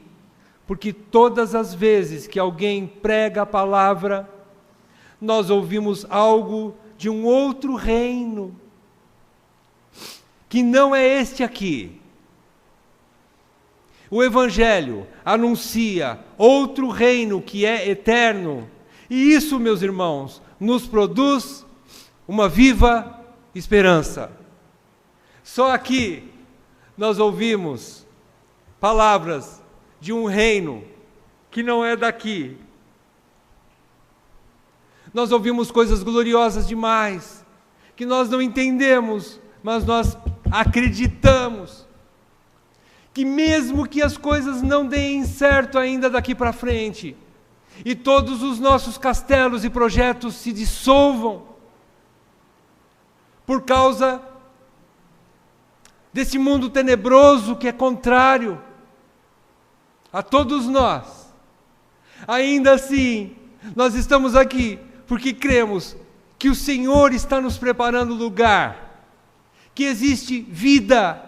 porque todas as vezes que alguém prega a palavra, nós ouvimos algo de um outro reino, que não é este aqui. O Evangelho anuncia outro reino que é eterno, e isso, meus irmãos, nos produz uma viva esperança. Só aqui nós ouvimos palavras de um reino que não é daqui. Nós ouvimos coisas gloriosas demais, que nós não entendemos, mas nós acreditamos que mesmo que as coisas não deem certo ainda daqui para frente, e todos os nossos castelos e projetos se dissolvam por causa desse mundo tenebroso que é contrário a todos nós, ainda assim, nós estamos aqui porque cremos que o Senhor está nos preparando lugar, que existe vida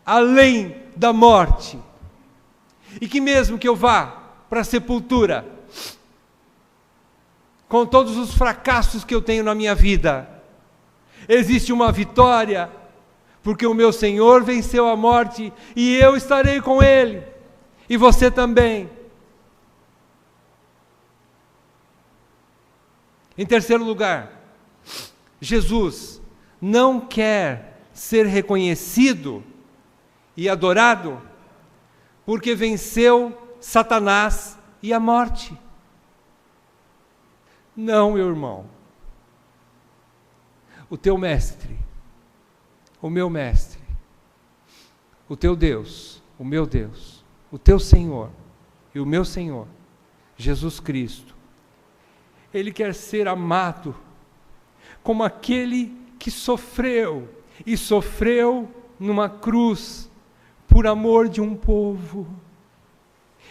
além da morte, e que mesmo que eu vá para a sepultura, com todos os fracassos que eu tenho na minha vida, existe uma vitória, porque o meu Senhor venceu a morte, e eu estarei com Ele, e você também. Em terceiro lugar, Jesus não quer ser reconhecido e adorado porque venceu Satanás e a morte. Não, meu irmão. O teu mestre, o meu mestre, o teu Deus, o meu Deus, o teu Senhor e o meu Senhor, Jesus Cristo, Ele quer ser amado como aquele que sofreu, e sofreu numa cruz por amor de um povo.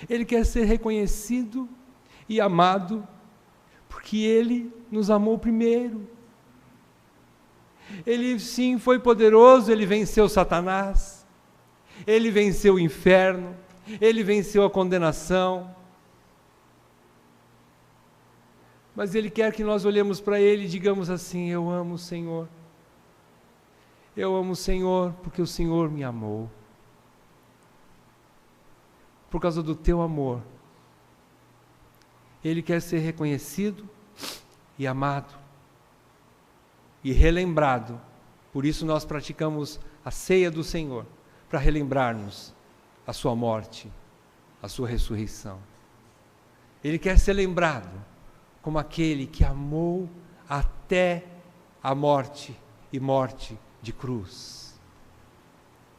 Ele quer ser reconhecido e amado porque Ele nos amou primeiro. Ele sim foi poderoso, Ele venceu Satanás, Ele venceu o inferno, Ele venceu a condenação. Mas Ele quer que nós olhemos para Ele e digamos assim: eu amo o Senhor. Eu amo o Senhor porque o Senhor me amou. Por causa do teu amor. Ele quer ser reconhecido e amado e relembrado. Por isso nós praticamos a ceia do Senhor, para relembrar-nos a sua morte, a sua ressurreição. Ele quer ser lembrado como aquele que amou até a morte, e morte de cruz.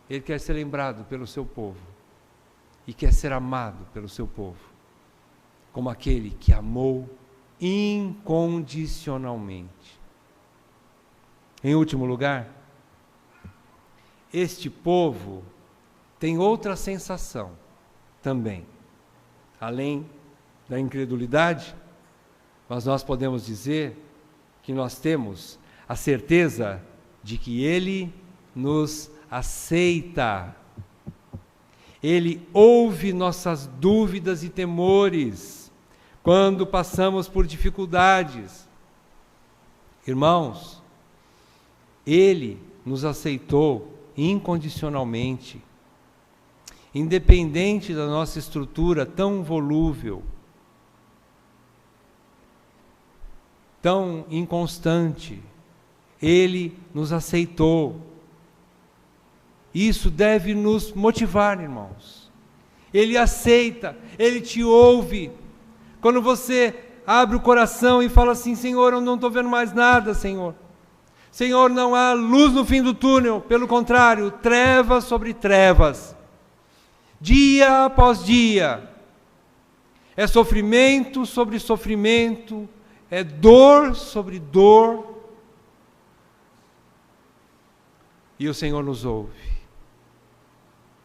Ele quer ser lembrado pelo seu povo e quer ser amado pelo seu povo como aquele que amou incondicionalmente. Em último lugar, este povo tem outra sensação também, além da incredulidade, mas nós podemos dizer que nós temos a certeza de que Ele nos aceita. Ele ouve nossas dúvidas e temores quando passamos por dificuldades. Irmãos, Ele nos aceitou incondicionalmente, independente da nossa estrutura tão volúvel, tão inconstante. Ele nos aceitou. Isso deve nos motivar, irmãos. Ele aceita, Ele te ouve. Quando você abre o coração e fala assim: Senhor, eu não estou vendo mais nada, Senhor. Senhor, não há luz no fim do túnel, pelo contrário, trevas sobre trevas. Dia após dia. É sofrimento sobre sofrimento, é dor sobre dor. E o Senhor nos ouve.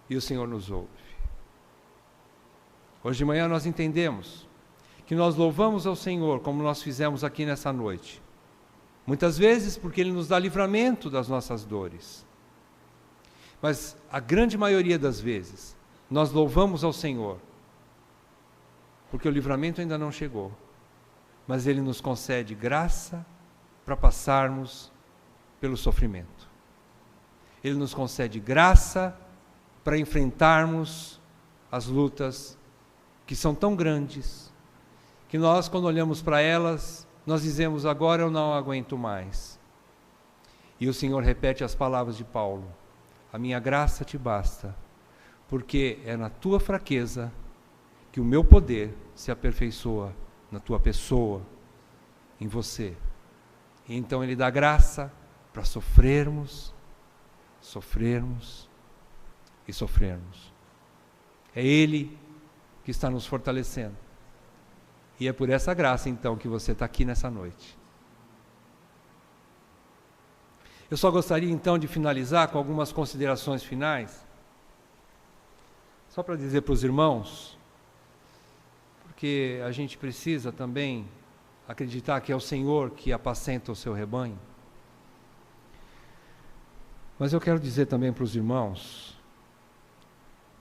E o Senhor nos ouve. Hoje de manhã nós entendemos que nós louvamos ao Senhor como nós fizemos aqui nessa noite. Muitas vezes porque Ele nos dá livramento das nossas dores. Mas a grande maioria das vezes nós louvamos ao Senhor porque o livramento ainda não chegou. Mas Ele nos concede graça para passarmos pelo sofrimento. Ele nos concede graça para enfrentarmos as lutas que são tão grandes, que nós, quando olhamos para elas, nós dizemos: agora eu não aguento mais. E o Senhor repete as palavras de Paulo: a minha graça te basta, porque é na tua fraqueza que o meu poder se aperfeiçoa na tua pessoa, em você. E então Ele dá graça para sofrermos e sofrermos. É Ele que está nos fortalecendo. E é por essa graça, então, que você está aqui nessa noite. Eu só gostaria, então, de finalizar com algumas considerações finais, só para dizer para os irmãos, porque a gente precisa também acreditar que é o Senhor que apacenta o seu rebanho. Mas eu quero dizer também para os irmãos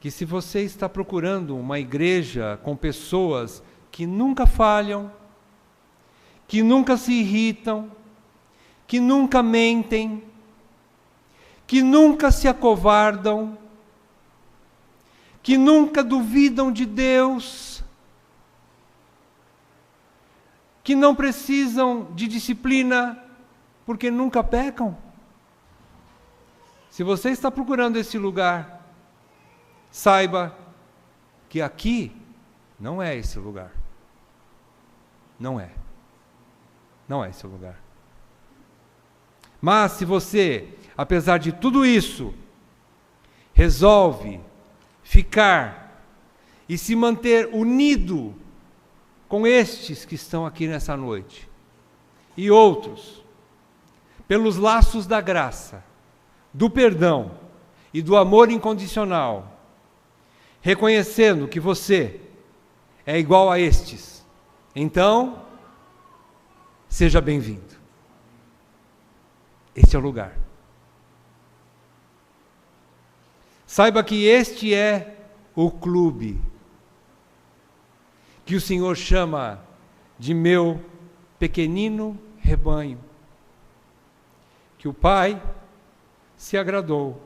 que se você está procurando uma igreja com pessoas que nunca falham, que nunca se irritam, que nunca mentem, que nunca se acovardam, que nunca duvidam de Deus, que não precisam de disciplina porque nunca pecam. Se você está procurando esse lugar, saiba que aqui não é esse lugar. Não é. Não é esse lugar. Mas se você, apesar de tudo isso, resolve ficar e se manter unido com estes que estão aqui nessa noite e outros, pelos laços da graça, do perdão e do amor incondicional, reconhecendo que você é igual a estes, então, seja bem-vindo. Este é o lugar. Saiba que este é o clube que o Senhor chama de meu pequenino rebanho, que o Pai se agradou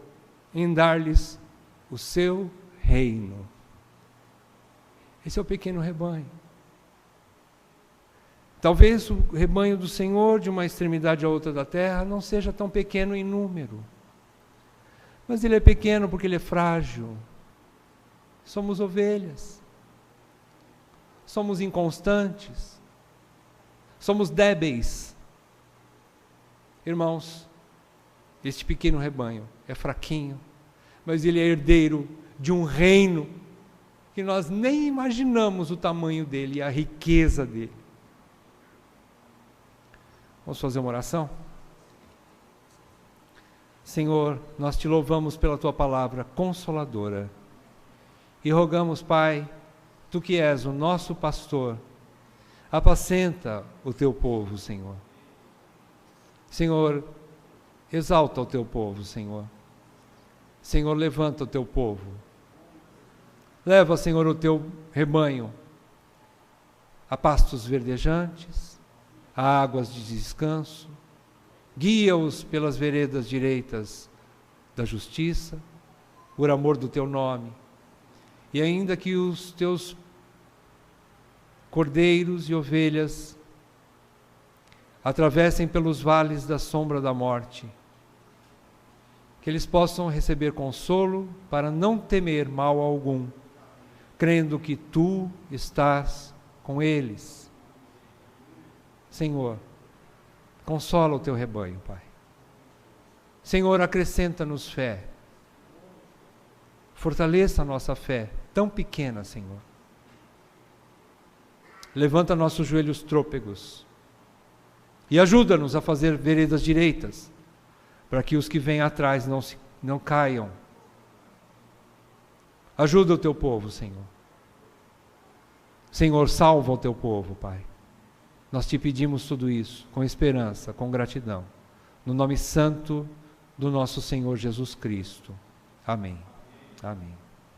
em dar-lhes o seu reino. Esse é o pequeno rebanho. Talvez o rebanho do Senhor, de uma extremidade à outra da terra, não seja tão pequeno em número. Mas ele é pequeno porque ele é frágil. Somos ovelhas. Somos inconstantes. Somos débeis. Irmãos, este pequeno rebanho é fraquinho, mas ele é herdeiro de um reino que nós nem imaginamos o tamanho dele e a riqueza dele. Vamos fazer uma oração? Senhor, nós te louvamos pela tua palavra consoladora e rogamos, Pai, tu que és o nosso pastor, apacenta o teu povo, Senhor. Senhor, exalta o teu povo, Senhor. Senhor, levanta o teu povo. Leva, Senhor, o teu rebanho a pastos verdejantes, a águas de descanso. Guia-os pelas veredas direitas da justiça, por amor do teu nome. E ainda que os teus cordeiros e ovelhas atravessem pelos vales da sombra da morte, que eles possam receber consolo para não temer mal algum, crendo que tu estás com eles. Senhor, consola o teu rebanho, Pai. Senhor, acrescenta-nos fé. Fortaleça a nossa fé, tão pequena, Senhor. Levanta nossos joelhos trôpegos e ajuda-nos a fazer veredas direitas, para que os que vêm atrás não caiam. Ajuda o teu povo, Senhor. Senhor, salva o teu povo, Pai. Nós te pedimos tudo isso com esperança, com gratidão, no nome santo do nosso Senhor Jesus Cristo. Amém. Amém.